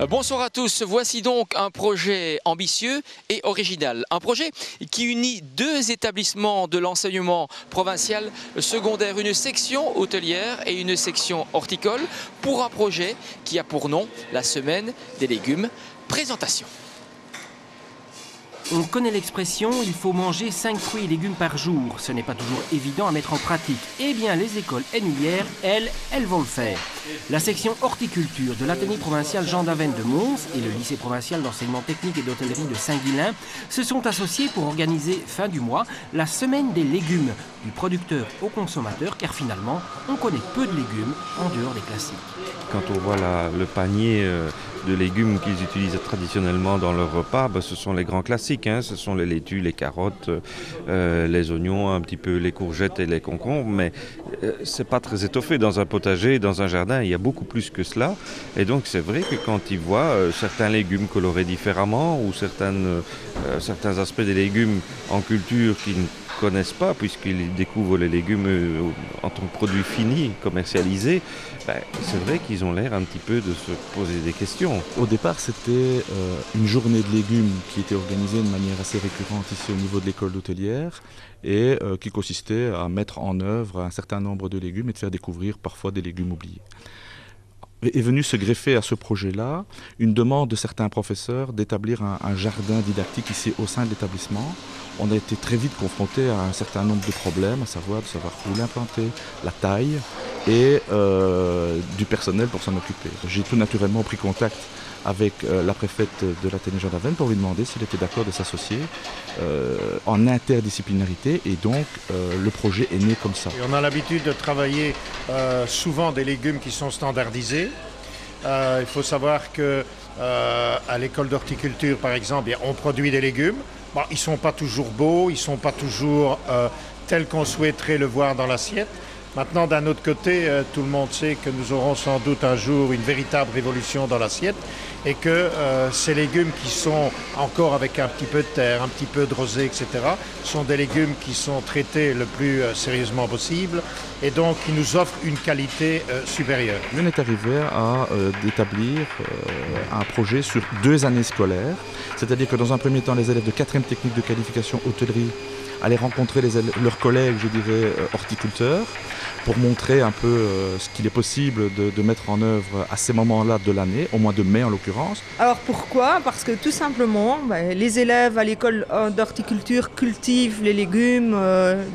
Bonsoir à tous, voici donc un projet ambitieux et original. Un projet qui unit deux établissements de l'enseignement provincial secondaire, une section hôtelière et une section horticole, pour un projet qui a pour nom la Semaine des légumes. Présentation. On connaît l'expression « il faut manger 5 fruits et légumes par jour ». Ce n'est pas toujours évident à mettre en pratique. Eh bien, les écoles NUIR, elles vont le faire. La section horticulture de l'Athénée provincial Jean Daven de Mons et le lycée provincial d'enseignement technique et d'hôtellerie de Saint-Guilain se sont associés pour organiser fin du mois la Semaine des légumes, du producteur au consommateur, car finalement, on connaît peu de légumes en dehors des classiques. Quand on voit le panier de légumes qu'ils utilisent traditionnellement dans leur repas, ce sont les grands classiques. Ce sont les laitues, les carottes, les oignons, un petit peu les courgettes et les concombres, mais c'est pas très étoffé. Dans un potager, dans un jardin, il y a beaucoup plus que cela. Et donc c'est vrai que quand ils voient certains légumes colorés différemment ou certains aspects des légumes en culture qu'ils ne connaissent pas, puisqu'ils découvrent les légumes en tant que produits finis, commercialisés, c'est vrai qu'ils ont l'air un petit peu de se poser des questions. Au départ, c'était une journée de légumes qui était organisée de manière assez récurrente ici au niveau de l'école hôtelière et qui consistait à mettre en œuvre un certain nombre de légumes et de faire découvrir parfois des légumes oubliés. Est venu se greffer à ce projet-là une demande de certains professeurs d'établir un jardin didactique ici au sein de l'établissement. On a été très vite confrontés à un certain nombre de problèmes, à savoir où l'implanter, la taille et du personnel pour s'en occuper. J'ai tout naturellement pris contact avec la préfète de l'Athénée Jean Daven pour lui demander s'il était d'accord de s'associer en interdisciplinarité, et donc le projet est né comme ça. Et on a l'habitude de travailler souvent des légumes qui sont standardisés. Il faut savoir que à l'école d'horticulture, par exemple, on produit des légumes. Bon, ils ne sont pas toujours beaux, ils ne sont pas toujours tels qu'on souhaiterait le voir dans l'assiette. Maintenant, d'un autre côté, tout le monde sait que nous aurons sans doute un jour une véritable révolution dans l'assiette et que ces légumes qui sont encore avec un petit peu de terre, un petit peu de rosée, etc., sont des légumes qui sont traités le plus sérieusement possible et donc qui nous offrent une qualité supérieure. On est arrivé à d'établir un projet sur 2 années scolaires, c'est-à-dire que dans un premier temps, les élèves de 4e technique de qualification hôtellerie allaient rencontrer leurs collègues, je dirais, horticulteurs, pour montrer un peu ce qu'il est possible de mettre en œuvre à ces moments-là de l'année, au mois de mai en l'occurrence. Alors pourquoi ? Parce que tout simplement, les élèves à l'école d'horticulture cultivent les légumes,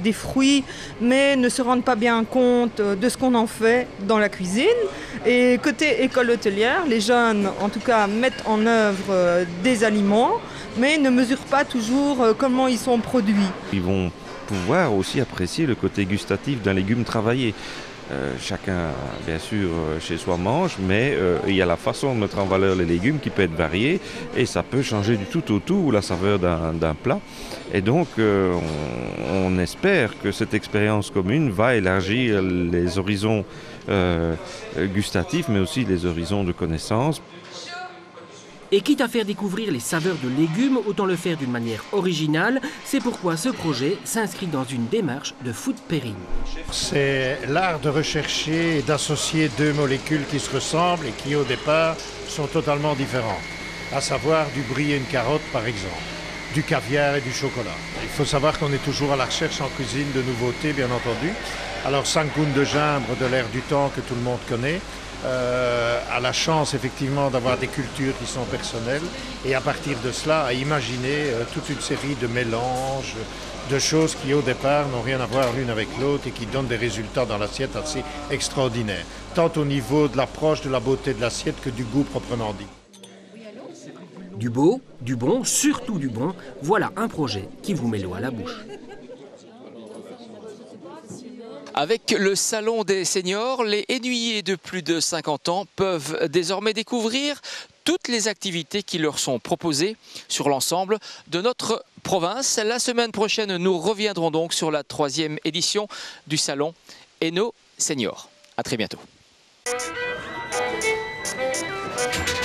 des fruits, mais ne se rendent pas bien compte de ce qu'on en fait dans la cuisine. Et côté école hôtelière, les jeunes, en tout cas, mettent en œuvre des aliments, mais ne mesurent pas toujours comment ils sont produits. Ils vont pouvoir aussi apprécier le côté gustatif d'un légume travaillé. Chacun, bien sûr, chez soi mange, mais il y a la façon de mettre en valeur les légumes qui peut être variée et ça peut changer du tout au tout la saveur d'un plat. Et donc, on espère que cette expérience commune va élargir les horizons gustatifs, mais aussi les horizons de connaissances. Et quitte à faire découvrir les saveurs de légumes, autant le faire d'une manière originale. C'est pourquoi ce projet s'inscrit dans une démarche de food pairing. C'est l'art de rechercher et d'associer 2 molécules qui se ressemblent et qui au départ sont totalement différentes. À savoir du brie et une carotte par exemple, du caviar et du chocolat. Il faut savoir qu'on est toujours à la recherche en cuisine de nouveautés bien entendu. Alors Sankoun de Gimbre de l'air du temps que tout le monde connaît, a la chance effectivement d'avoir des cultures qui sont personnelles et à partir de cela à imaginer toute une série de mélanges, de choses qui au départ n'ont rien à voir l'une avec l'autre et qui donnent des résultats dans l'assiette assez extraordinaires, tant au niveau de l'approche de la beauté de l'assiette que du goût proprement dit. Du beau, du bon, surtout du bon, voilà un projet qui vous met l'eau à la bouche. Avec le Salon des seniors, les NUIR de plus de 50 ans peuvent désormais découvrir toutes les activités qui leur sont proposées sur l'ensemble de notre province. La semaine prochaine, nous reviendrons donc sur la 3e édition du Salon Eno Seniors. À très bientôt. Merci.